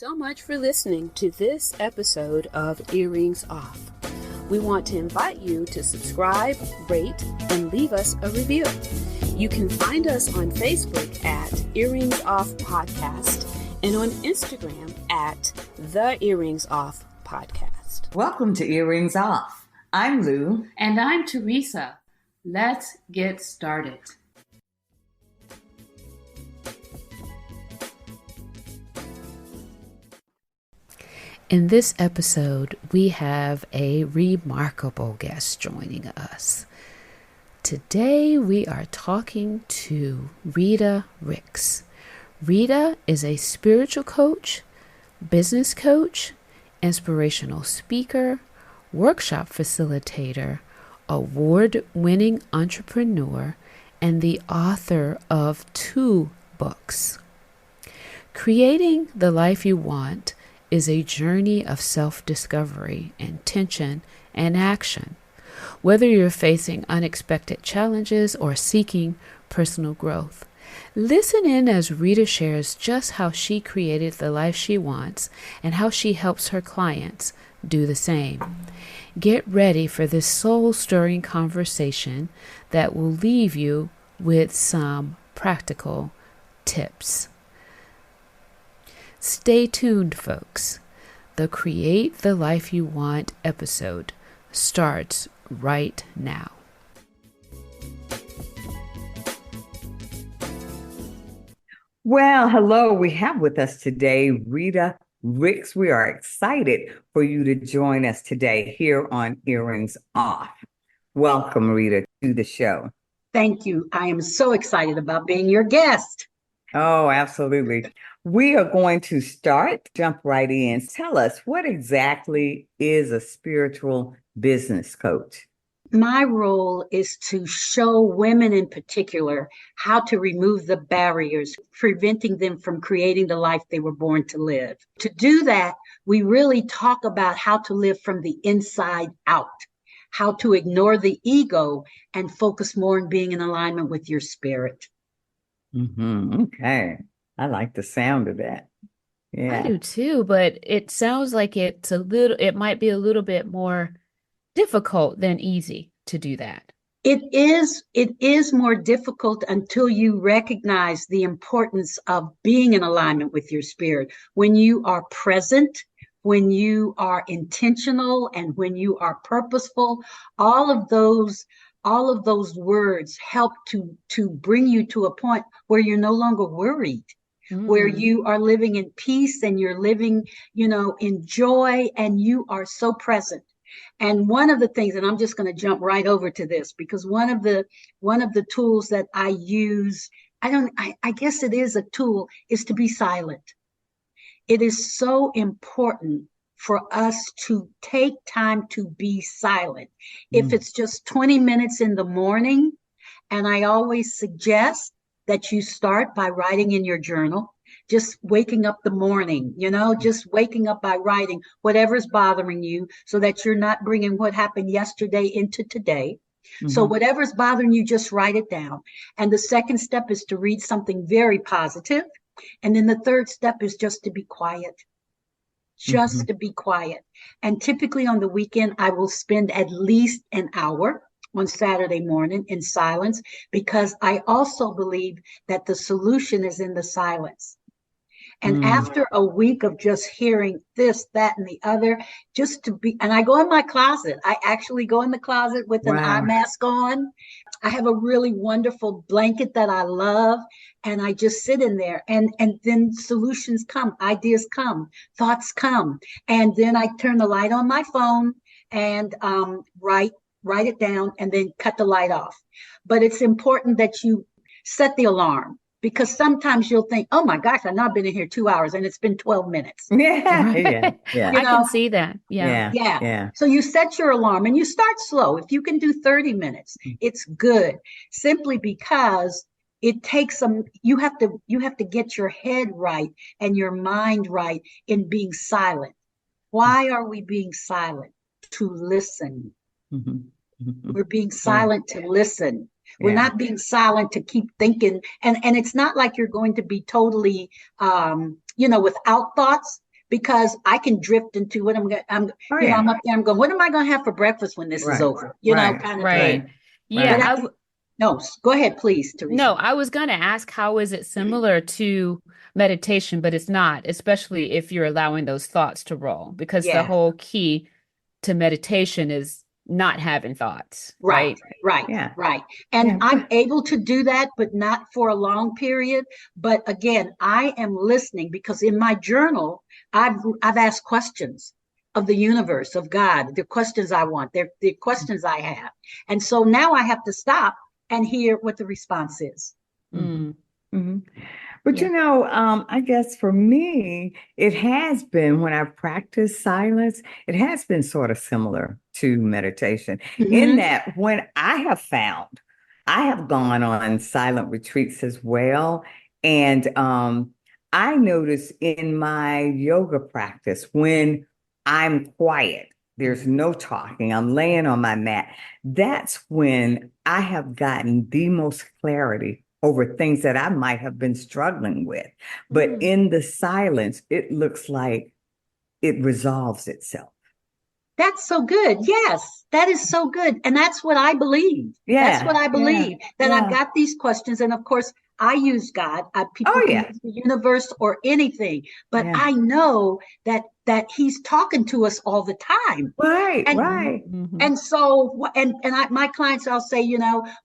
so much for listening to this episode of Earrings Off. We want to invite you to subscribe, rate, and leave us a review. You can find us on Facebook at Earrings Off Podcast and on Instagram at The Earrings Off Podcast. Welcome to Earrings Off. I'm Lou. And I'm Teresa. Let's get started. In this episode, we have a remarkable guest joining us. Today, we are talking to Rita Ricks. Rita is a spiritual coach, business coach, inspirational speaker, workshop facilitator, award-winning entrepreneur, and the author of 2 books. Creating the Life You Want is a journey of self-discovery, intention, and action. Whether you're facing unexpected challenges or seeking personal growth, listen in as Rita shares just how she created the life she wants and how she helps her clients do the same. Get ready for this soul-stirring conversation that will leave you with some practical tips. Stay tuned, folks. The Create the Life You Want episode starts right now. Well, hello. We have with us today Rita Ricks. We are excited for you to join us today here on Earrings Off. Welcome, Rita, to the show. Thank you. I am so excited about being your guest. Oh, absolutely. We are going to jump right in. Tell us, what exactly is a spiritual business coach? My role is to show women in particular how to remove the barriers, preventing them from creating the life they were born to live. To do that, we really talk about how to live from the inside out, how to ignore the ego and focus more on being in alignment with your spirit. Okay. I like the sound of that. Yeah. I do too, but it sounds like it might be a little bit more difficult than easy to do that. It is more difficult until you recognize the importance of being in alignment with your spirit. When you are present, when you are intentional, and when you are purposeful, all of those words help to bring you to a point where you're no longer worried, where you are living in peace and you're living, in joy, and you are so present. And one of the things, and I'm just going to jump right over to this, because one of the tools that I use, I guess it is a tool, is to be silent. It is so important for us to take time to be silent. If it's just 20 minutes in the morning, and I always suggest that you start by writing in your journal, just waking up the morning, just waking up by writing whatever's bothering you so that you're not bringing what happened yesterday into today. So whatever's bothering you, just write it down. And the second step is to read something very positive. And then the third step is just to be quiet. Just to be quiet. And typically on the weekend, I will spend at least an hour on Saturday morning in silence, because I also believe that the solution is in the silence. And after a week of just hearing this, that, and the other, and I go in my closet. I actually go in the closet with an eye mask on. I have a really wonderful blanket that I love, and I just sit in there, and then solutions come, ideas come, thoughts come. And then I turn the light on my phone and write it down, and then cut the light off. But it's important that you set the alarm, because sometimes you'll think, oh my gosh, I've not been in here 2 hours and it's been 12 minutes. Yeah. I can see that. Yeah. So you set your alarm and you start slow. If you can do 30 minutes, it's good. Simply because it takes you have to get your head right and your mind right in being silent. Why are we being silent? To listen. We're being silent to listen. We're not being silent to keep thinking. And it's not like you're going to be totally, without thoughts, because I can drift into what I'm going. I'm Oh, you know, yeah. I'm up there. I'm going. What am I going to have for breakfast when this is Right. over? You know, Right. kind of Right. thing. Yeah, But Right. no, go ahead, please, no, Teresa. I was going to ask how is it similar to meditation, but it's not, especially if you're allowing those thoughts to roll, because the Yeah. whole key to meditation is not having thoughts, Right, right? right, Yeah. right. And Yeah. I'm able to do that, but not for a long period. But again, I am listening because in my journal, I've asked questions of the universe, of God, the questions I want, the questions I have. And so now I have to stop and hear what the response is. Mhm. Mm, Mhm. But yeah. I guess for me, it has been when I practice silence, it has been sort of similar to meditation in Mm-hmm. that when I have found, I have gone on silent retreats as well. And I notice in my yoga practice, when I'm quiet, there's no talking, I'm laying on my mat, that's when I have gotten the most clarity over things that I might have been struggling with. But Mm, in the silence, it looks like it resolves itself. That's so good. Yes, that is so good. And that's what I believe. That's what Yeah, I yeah, believe, that I've yeah. got these questions. And of course, I use God. People Oh, can yeah, use the universe or anything, but yeah. I know that He's talking to us all the time. Right, And mhm, right. mhm. and so my clients, I'll say,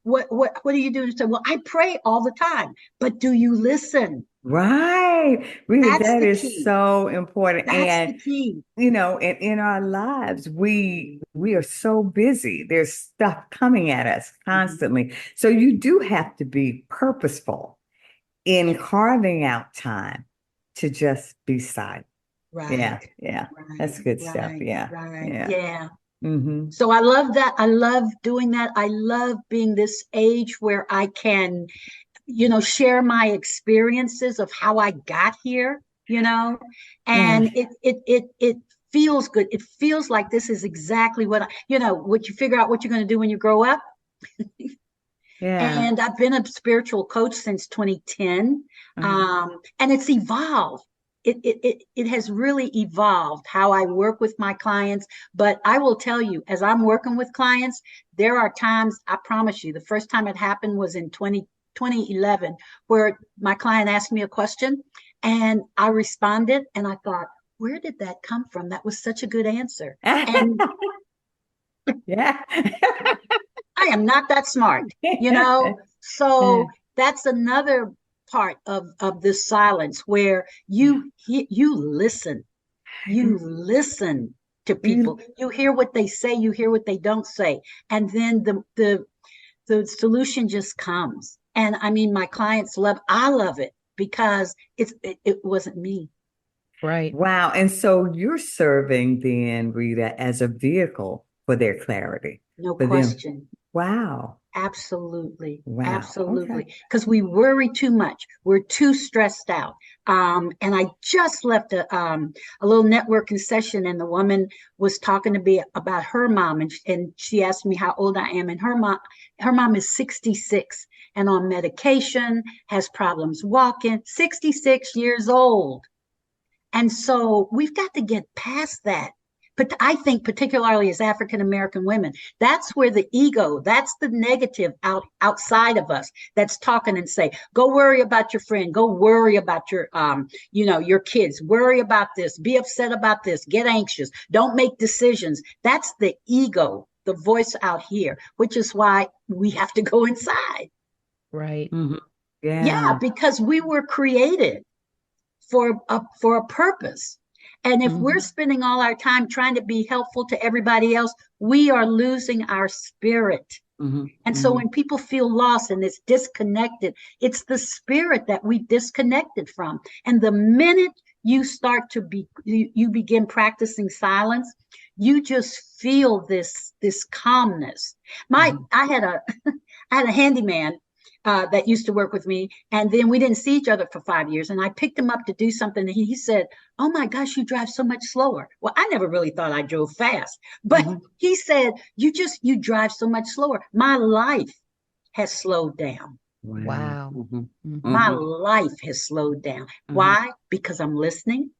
what do you do? Say, well, I pray all the time, but do you listen? Right. Rita, That's that the is key. so important. That's And the key. in our lives, we are so busy. There's stuff coming at us Mhm. constantly. So you do have to be purposeful in carving out time to just be silent. Right, Yeah, yeah. That's right, good stuff. right, Yeah, right. yeah. Yeah. Mm-hmm. So I love that. I love doing that. I love being this age where I can, share my experiences of how I got here, Yeah, and it feels good. It feels like this is exactly what you figure out what you're going to do when you grow up. yeah. And I've been a spiritual coach since 2010, Uh-huh. and it's evolved. It has really evolved how I work with my clients. But I will tell you, as I'm working with clients, there are times, I promise you, the first time it happened was in 2011, where my client asked me a question and I responded and I thought, where did that come from? That was such a good answer. And Yeah. I am not that smart, you know? So that's another part of this silence where you listen. You listen to You, people. You hear what they say, you hear what they don't say. And then the solution just comes. And I mean, my clients I love it because it wasn't me. Right. wow. And so you're serving then, Rita, as a vehicle for their clarity, No for them. question. Wow. Absolutely. Wow. Okay. Absolutely. Because we worry too much. We're too stressed out. And I just left a little networking session, and the woman was talking to me about her mom, and she asked me how old I am. And her mom is 66 and on medication, has problems walking, 66 years old. And so we've got to get past that. But I think particularly as African American women, that's where the ego, that's the negative outside of us that's talking and say, go worry about your friend, go worry about your kids, worry about this, be upset about this, get anxious, don't make decisions. That's the ego, the voice out here, which is why we have to go inside. Right. Mhm. Yeah, Yeah. because we were created for a purpose. And if we're Mhm. spending all our time trying to be helpful to everybody else, we are losing our spirit. Hmm. And so Hmm. when people feel lost and it's disconnected, it's the spirit that we disconnected from. And the minute you start to you begin practicing silence, you just feel this calmness. Hmm. I had a I had a handyman that used to work with me, and then we didn't see each other for 5 years. And I picked him up to do something, and he said, "Oh my gosh, you drive so much slower." Well, I never really thought I drove fast, but Hmm. he said, you drive so much slower. My life has slowed down. Wow. Wow. Hmm. Mhm. My Hmm. life has slowed down. Hmm. Why? Because I'm listening.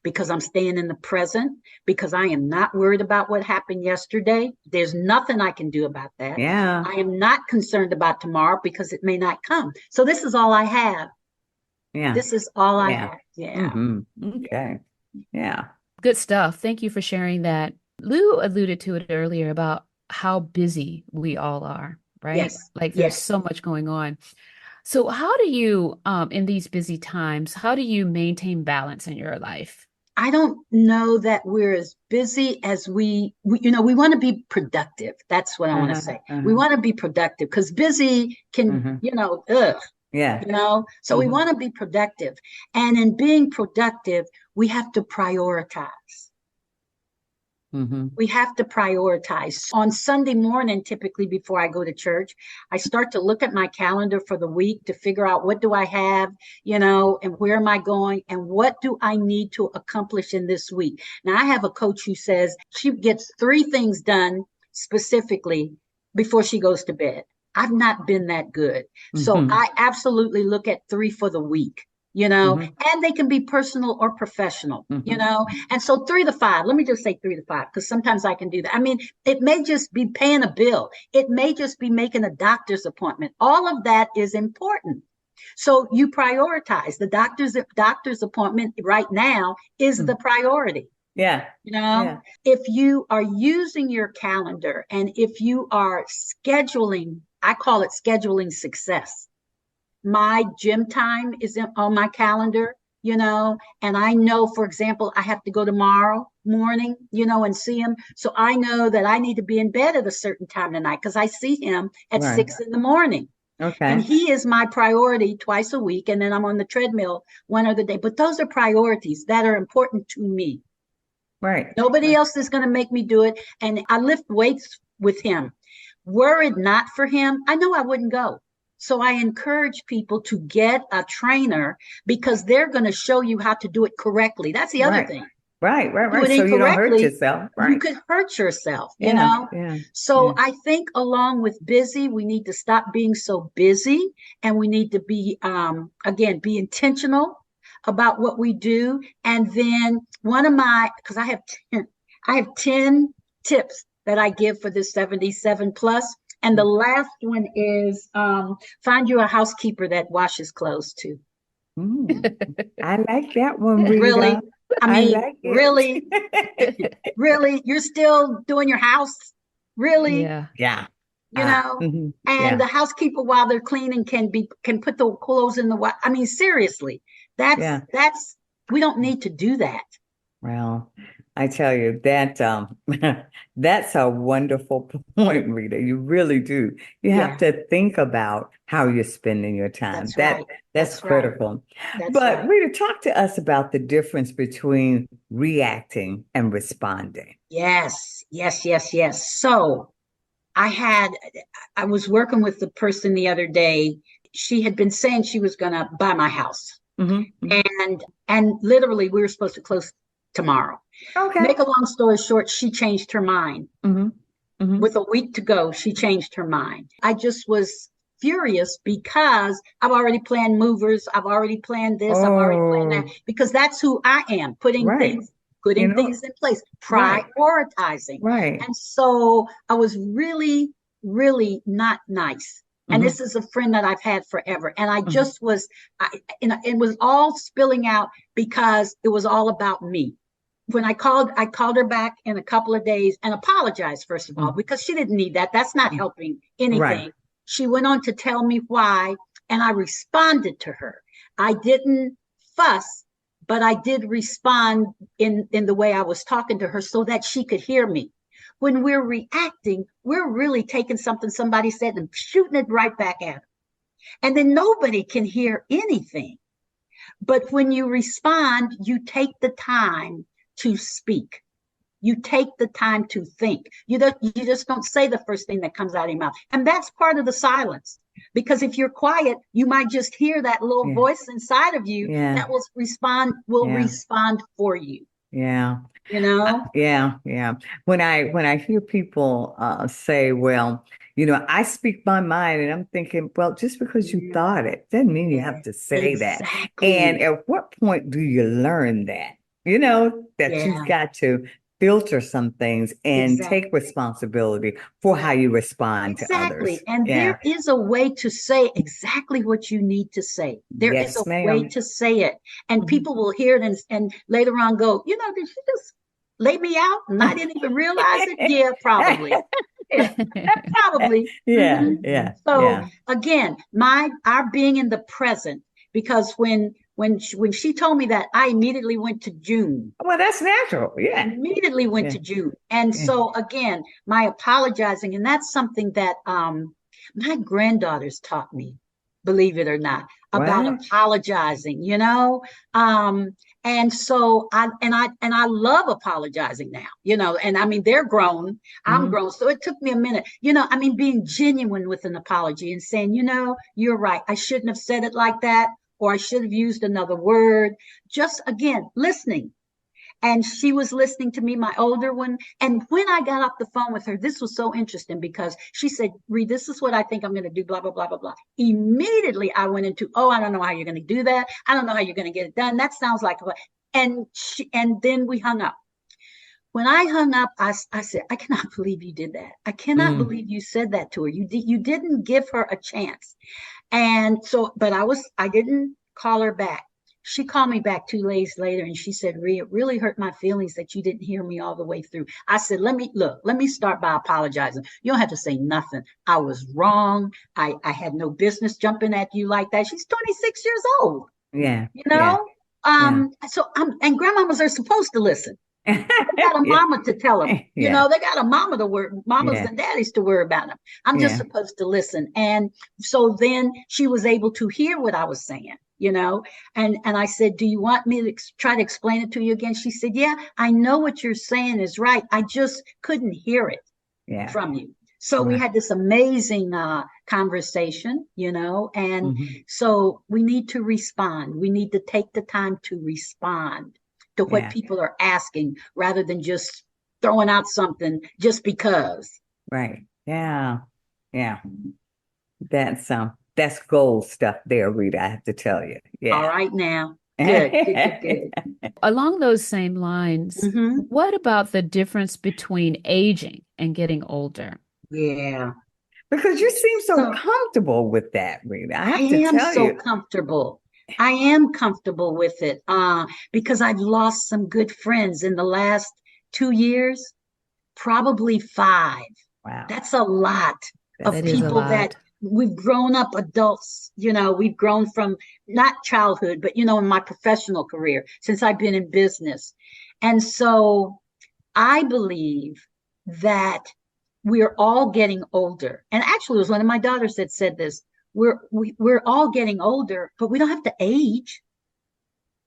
because I'm staying in the present, because I am not worried about what happened yesterday. There's nothing I can do about that. Yeah. I am not concerned about tomorrow because it may not come. So this is all I have. Yeah. This is all I Yeah. have. Yeah. Okay. Yeah. Good stuff. Thank you for sharing that. Lou alluded to it earlier about how busy we all are, right? Yes. Like there's Yes. so much going on. So how do you, in these busy times, how do you maintain balance in your life? I don't know that we're as busy as we want to be productive. That's what I want to say. We want to be productive because busy can, Yeah. So we want to be productive. And in being productive, we have to prioritize. We have to prioritize. On Sunday morning, typically before I go to church, I start to look at my calendar for the week to figure out what do I have, and where am I going and what do I need to accomplish in this week. Now, I have a coach who says she gets 3 things done specifically before she goes to bed. I've not been that good. So I absolutely look at 3 for the week. And they can be personal or professional, and so 3 to 5, let me just say 3 to 5, because sometimes I can do that. I mean, it may just be paying a bill. It may just be making a doctor's appointment. All of that is important. So you prioritize. The doctor's appointment right now is the priority. Yeah. If you are using your calendar and if you are scheduling, I call it scheduling success. My gym time is on my calendar, and I know, for example, I have to go tomorrow morning, and see him. So I know that I need to be in bed at a certain time tonight because I see him at 6 in the morning. Okay. And he is my priority twice a week. And then I'm on the treadmill one other day. But those are priorities that are important to me. Right. Nobody else is going to make me do it. And I lift weights with him. Were it not for him, I know I wouldn't go. So I encourage people to get a trainer because they're going to show you how to do it correctly. That's the other thing. Right. So you don't hurt yourself. Right. You could hurt yourself, Yeah. So I think along with busy, we need to stop being so busy and we need to be, be intentional about what we do. And then because I have 10 tips that I give for this 77 plus. And the last one is find you a housekeeper that washes clothes too. I like that one, Rita. Really? I like it. really, you're still doing your house? Really? Yeah. And the housekeeper while they're cleaning can put the clothes in the seriously. That's we don't need to do that. Well, I tell you that that's a wonderful point, Rita. You really do. You have to think about how you're spending your time. That's critical. But Rita, talk to us about the difference between reacting and responding. Yes. So I was working with the person the other day. She had been saying she was going to buy my house. And literally we were supposed to close tomorrow. Okay. Make a long story short, she changed her mind. With a week to go, she changed her mind. I just was furious because I've already planned movers. I've already planned this. I've already planned that because that's who I am, putting things in place, prioritizing. Right. And so I was really, really not nice. And this is a friend that I've had forever. And I just was, it was all spilling out because it was all about me. When I called her back in a couple of days and apologized, first of all, because she didn't need that. That's not helping anything. Right. She went on to tell me why, and I responded to her. I didn't fuss, but I did respond in the way I was talking to her so that she could hear me. When we're reacting, we're really taking something somebody said and shooting it right back at them. And then nobody can hear anything. But when you respond, you take the time to speak. You take the time to think. You just don't say the first thing that comes out of your mouth. And that's part of the silence. Because if you're quiet, you might just hear that little voice inside of you that will respond for you. Yeah. Yeah. When I hear people say, well, I speak my mind, and I'm thinking, well, just because you thought it doesn't mean you have to say that. And at what point do you learn that? that you've Yeah, got to filter some things and take exactly. responsibility for how you respond to others. Exactly. And Yeah. there is a way to say exactly what you need to say. There is a Yes, way ma'am. to say it. And Mhm. people will hear it and later on go, did she just lay me out and I didn't even realize it? Yeah, probably. Yeah, probably. Yeah, Mhm. yeah, So yeah. again, our being in the present, because when she told me that, I immediately went to June. Well, that's natural. Yeah, Immediately went yeah, to June. And yeah. so again, my apologizing, and that's something that my granddaughters taught me, believe it or not, about What? apologizing. Um, and so I love apologizing now, and I mean they're grown, I'm Mhm. grown. So it took me a minute, I mean, being genuine with an apology and saying, you're right, I shouldn't have said it like that, or I should have used another word. Just again, listening, and she was listening to me, my older one. And when I got off the phone with her, this was so interesting because she said, Reed, this is what I think I'm going to do, blah, blah, blah, blah, blah. Immediately I went into, oh, I don't know how you're going to do that. I don't know how you're going to get it done. That sounds like, and then we hung up. When I hung up, I said, I cannot believe you did that. I cannot Mm. believe you said that to her. You didn't give her a chance. And so, but I didn't call her back. She called me back 2 days later and she said, Rhea, it really hurt my feelings that you didn't hear me all the way through. I said, let me start by apologizing. You don't have to say nothing. I was wrong. I had no business jumping at you like that. She's 26 years old, Yeah, you yeah, know? yeah. And grandmamas are supposed to listen. They got a Yeah, mama to tell them. yeah, They got a mama to worry, mamas yeah, and daddies to worry about them. I'm just yeah, supposed to listen. And so then she was able to hear what I was saying. And I said, do you want me to try to explain it to you again? She said, yeah, I know what you're saying is right. I just couldn't hear it yeah. from you. So we Right. had this amazing conversation, and Mhm. so we need to respond. We need to take the time to respond to what Yeah, people are asking rather than just throwing out something just because. right. Yeah, yeah. That's gold stuff there, Rita, I have to tell you. All Yeah. right now. Good, good, good, good. Along those same lines, Mm-hmm. what about the difference between aging and getting older? Yeah. Because you seem so So comfortable with that, Rita. I I have to am tell so you. comfortable. I am comfortable with it because I've lost some good friends in the last 2 years, probably five. Wow. That's a lot That's of That a is a lot. people that lot. we've grown up adults, we've grown from not childhood, but in my professional career since I've been in business. And so I believe that we're all getting older. And actually, it was one of my daughters that said this. We're all getting older, but we don't have to age.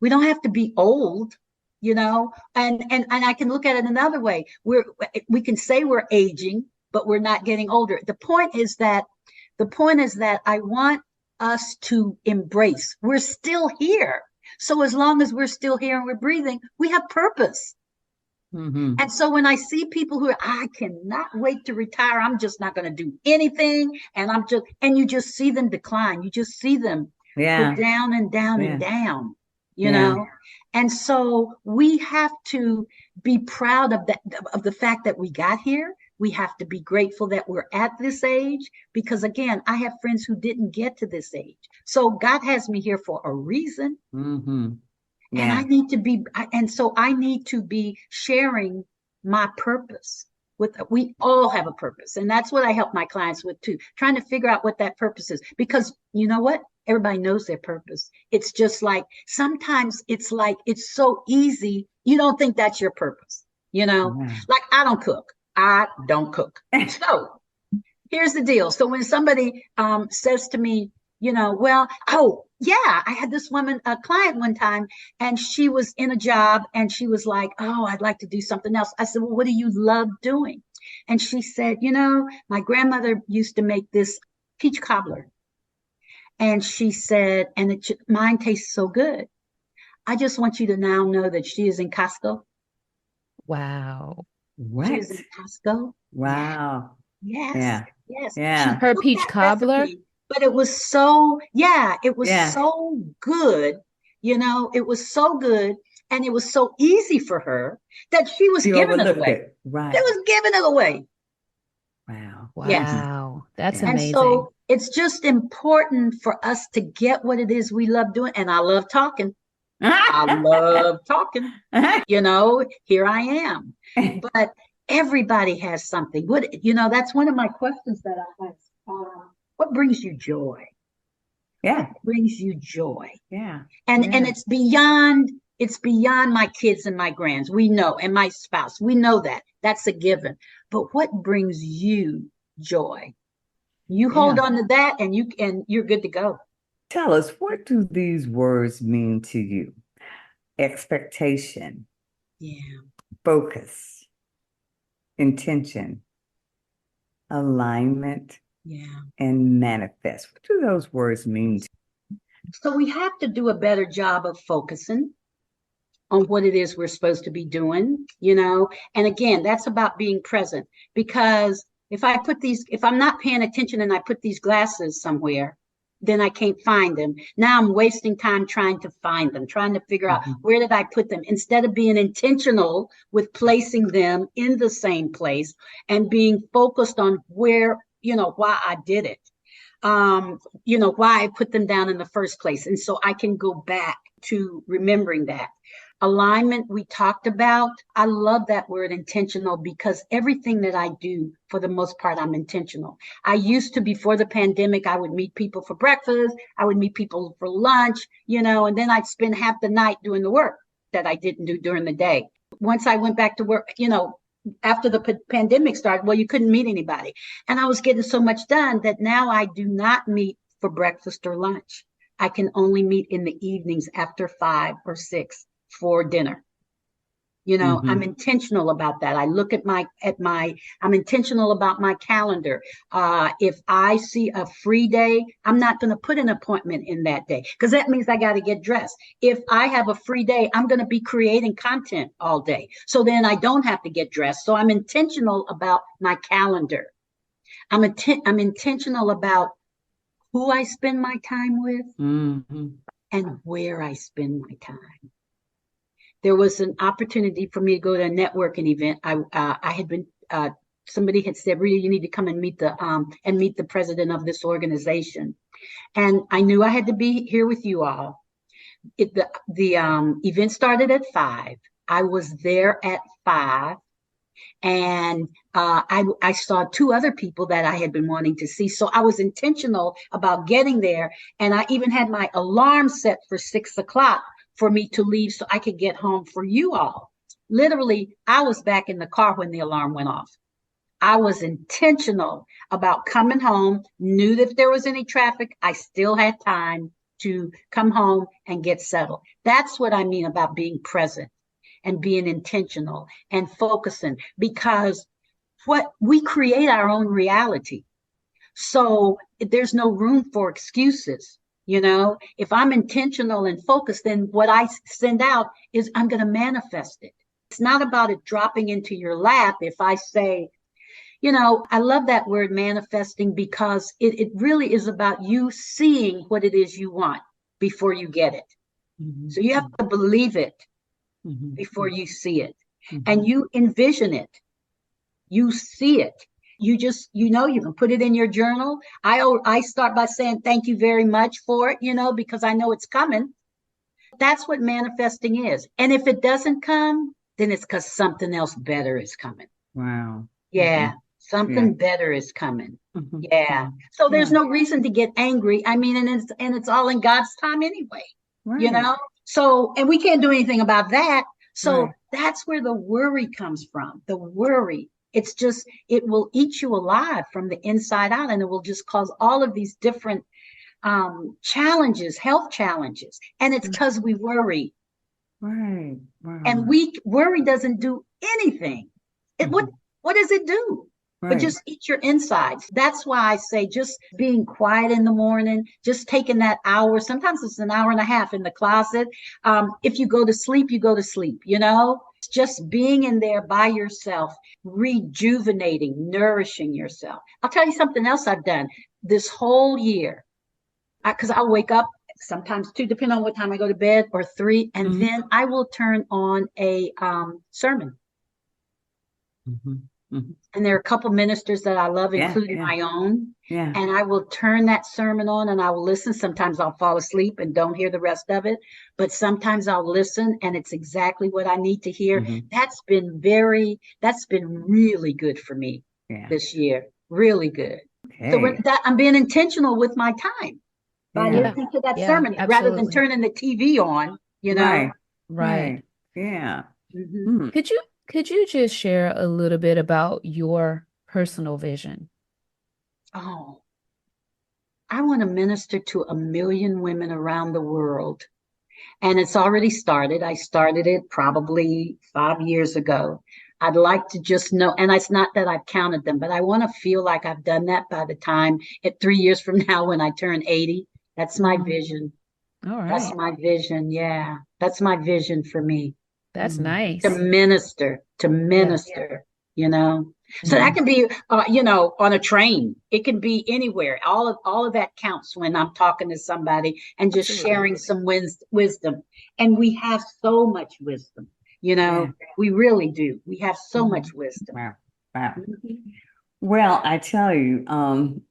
We don't have to be old. And I can look at it another way. We can say we're aging, but we're not getting older. The point is that I want us to embrace. We're still here. So as long as we're still here and we're breathing, we have purpose. Hmm. And so when I see people who I cannot wait to retire, I'm just not going to do anything. And you just see them decline. You just see them put Yeah, down and down and yeah, down, you yeah, know? And so we have to be proud of the fact that we got here. We have to be grateful that we're at this age because again, I have friends who didn't get to this age. So God has me here for a reason. hmm, And yeah, so I need to be sharing my purpose we all have a purpose. And that's what I help my clients with too, trying to figure out what that purpose is. Because you know what? Everybody knows their purpose. It's just like, sometimes it's like, it's so easy. You don't think that's your purpose. yeah. Like I don't cook. I don't cook. So here's the deal. So when somebody says to me, well, oh, yeah, I had this woman, a client one time, and she was in a job and she was like, oh, I'd like to do something else. I said, well, what do you love doing? And she said, my grandmother used to make this peach cobbler. And she said, and mine tastes so good. I just want you to now know that she is in Costco. Wow. She What? is in Costco. Yeah. Wow. Yes, Yeah, yes. She yeah, Her took peach that cobbler? recipe, but it was so, yeah, it was yeah. so good. It was so good. And it was so easy for her that she was giving it away. Right. She was giving it away. Wow. Yes. Wow. That's Yeah. And amazing. so it's just important for us to get what it is we love doing. And I love talking. I love talking. You know, here I am. But everybody has something. That's one of my questions that I ask. What brings you joy? Yeah. What brings you joy? Yeah. And Yeah. it's beyond my kids and my grands. We know, and my spouse. We know that. That's a given. But what brings you joy? You hold on to that and you're good to go. Tell us, what do these words mean to you? Expectation, Yeah. focus, intention, alignment, Yeah. and manifest. What do those words mean to you? So we have to do a better job of focusing on what it is we're supposed to be doing, and again, that's about being present, because if I'm not paying attention and I put these glasses somewhere, then I can't find them. Now I'm wasting time trying to find them, trying to figure out where did I put them, instead of being intentional with placing them in the same place and being focused on where, why I did it. Why I put them down in the first place. And so I can go back to remembering that. Alignment, we talked about. I love that word intentional, because everything that I do, for the most part, I'm intentional. I used to, before the pandemic, I would meet people for breakfast. I would meet people for lunch, and then I'd spend half the night doing the work that I didn't do during the day. Once I went back to work, after the pandemic started, well, you couldn't meet anybody. And I was getting so much done that now I do not meet for breakfast or lunch. I can only meet in the evenings after 5 or 6 for dinner. I'm intentional about that. I look I'm intentional about my calendar. If I see a free day, I'm not going to put an appointment in that day, because that means I got to get dressed. If I have a free day, I'm going to be creating content all day. So then I don't have to get dressed. So I'm intentional about my calendar. I'm intentional about who I spend my time with and where I spend my time. There was an opportunity for me to go to a networking event. I had been, somebody had said, Rita, you need to come and meet the president of this organization. And I knew I had to be here with you all. The event started at 5. I was there at 5. And I saw 2 other people that I had been wanting to see. So I was intentional about getting there. And I even had my alarm set for 6 o'clock for me to leave so I could get home for you all. Literally, I was back in the car when the alarm went off. I was intentional about coming home, knew that if there was any traffic, I still had time to come home and get settled. That's what I mean about being present and being intentional and focusing, because what we create our own reality. So there's no room for excuses. If I'm intentional and focused, then what I send out is I'm going to manifest it. It's not about it dropping into your lap. If I say, I love that word manifesting, because it really is about you seeing what it is you want before you get it. So you have to believe it before you see it, and you envision it. You see it. You just, you can put it in your journal. I start by saying thank you very much for it, because I know it's coming. That's what manifesting is. And if it doesn't come, then it's because something else better is coming. Wow. Yeah. Something better is coming. Yeah. So there's no reason to get angry. I mean, and it's all in God's time anyway, So, and we can't do anything about that. So that's where the worry comes from. The worry. It's just, it will eat you alive from the inside out, and it will just cause all of these different challenges, health challenges. And it's because we worry. Right. Wow. And worry doesn't do anything. What does it do? But just eat your insides. That's why I say just being quiet in the morning, just taking that hour. Sometimes it's an hour and a half in the closet. If you go to sleep, you go to sleep, just being in there by yourself, rejuvenating, nourishing yourself. I'll tell you something else I've done this whole year, because I'll wake up sometimes 2, depending on what time I go to bed, or 3, and Mhm. then I will turn on a sermon. Mhm. Mhm. And there are a couple ministers that I love, Yeah, including yeah, my own. yeah. And I will turn that sermon on and I will listen. Sometimes I'll fall asleep and don't hear the rest of it, but sometimes I'll listen and it's exactly what I need to hear. Mhm. That's been really good for me Yeah. this year. Really good. So Okay. I'm being intentional with my time by Yeah. Yeah. listening to that Yeah. sermon rather than Absolutely. turning the TV on, you know. Right. Right. Right. Yeah. Mhm. Hmm. Could you just share a little bit about your personal vision? Oh, I want to minister to 1 million women around the world. And it's already started. I started it probably 5 years ago. I'd like to just know, and it's not that I've counted them, but I want to feel like I've done that by the time at 3 years from now when I turn 80. That's my Mhm. vision. All That's right. my vision. Yeah. That's my vision for me. That's Mhm. To nice. minister, to Yeah. minister, you know. So that Hmm. can be, on a train. It can be anywhere. All of that counts when I'm talking to somebody and just Absolutely. sharing some wisdom. And we have so much wisdom, Yeah. we really do. We have so Mhm. much wisdom. Wow. Wow. Mhm. Well, I tell you,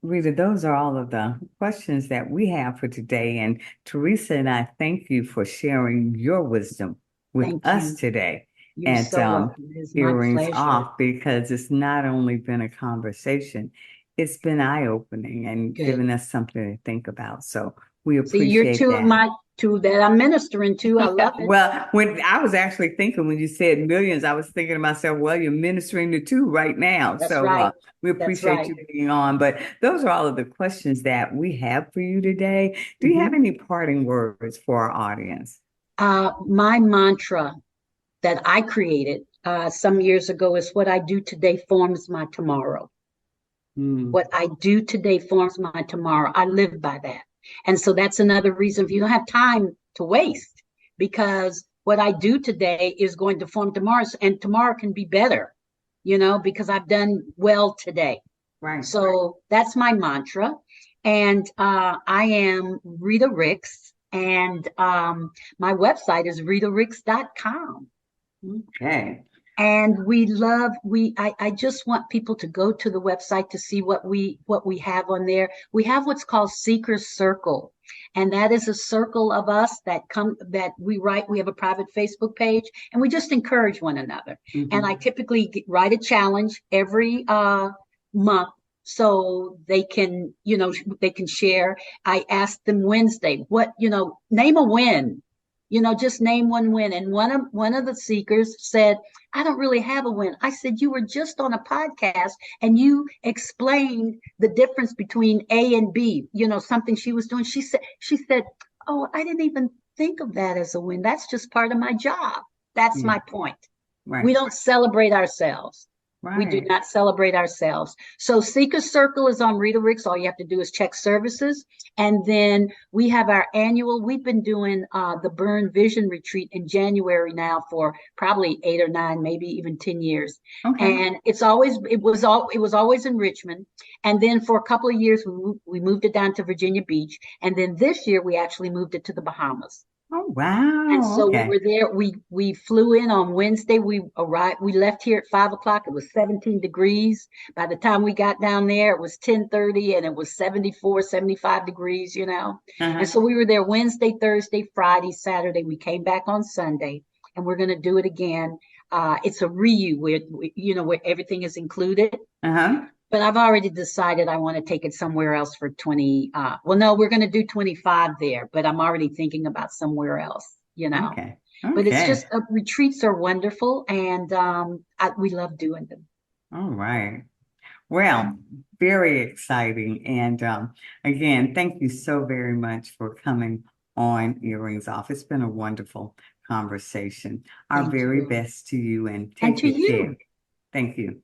Rita, those are all of the questions that we have for today. And Teresa and I thank you for sharing your wisdom with Thank us you. today You're at so welcome. It is my Earrings pleasure. Off, because it's not only been a conversation, it's been eye-opening and Good. given us something to think about. So we See, you're appreciate two of that. my two that I'm ministering to. I love it. Well, when I was actually thinking when you said millions, I was thinking to myself, well, you're ministering to two right now. That's So right. we That's appreciate right. you being on. But those are all of the questions that we have for you today. Do you have Mhm. any parting words for our audience? My mantra that I created some years ago is what I do today forms my tomorrow. Hmm. What I do today forms my tomorrow. I live by that. And so that's another reason if you don't have time to waste, because what I do today is going to form tomorrow, and tomorrow can be better, because I've done well today. Right. So that's my mantra. And I am Rita Ricks, and my website is ritaricks.com. Okay. And I just want people to go to the website to see what we have on there. We have what's called Seeker's Circle. And that is a circle of us that we have a private Facebook page and we just encourage one another. And I Mhm. typically write a challenge every month so they can share. I ask them Wednesday, name a win. Just name one win. And one of the seekers said, I don't really have a win. I said, you were just on a podcast and you explained the difference between A and B, something she was doing. She said, oh, I didn't even think of that as a win. That's just part of my job. That's Yeah. my point. We Right. don't celebrate ourselves. We do Right. not celebrate ourselves. So Seeker Circle is on Rita Ricks. All you have to do is check services. And then we have we've been doing the Burn Vision Retreat in January now for probably 8 or 9, maybe even 10 years. Okay. And it was always in Richmond. And then for a couple of years, we moved it down to Virginia Beach. And then this year, we actually moved it to the Bahamas. Oh, And wow. so we Okay. were there. We flew in on Wednesday. We arrived. We left here at 5 o'clock. It was 17 degrees. By the time we got down there, it was 10:30, and it was 74, 75 degrees. And Uh-huh. so we were there Wednesday, Thursday, Friday, Saturday. We came back on Sunday, and we're going to do it again. It's a reU where everything is included. Uh-huh. But I've already decided I want to take it somewhere else for 20. Well, no, we're going to do 25 there, but I'm already thinking about somewhere else. Okay. But it's Okay. just retreats are wonderful, and we love doing them. All right. Well, very exciting. And again, thank you so very much for coming on Earrings Off. It's been a wonderful conversation. Our Thank very you. best to you and And take to good care. you. Thank you.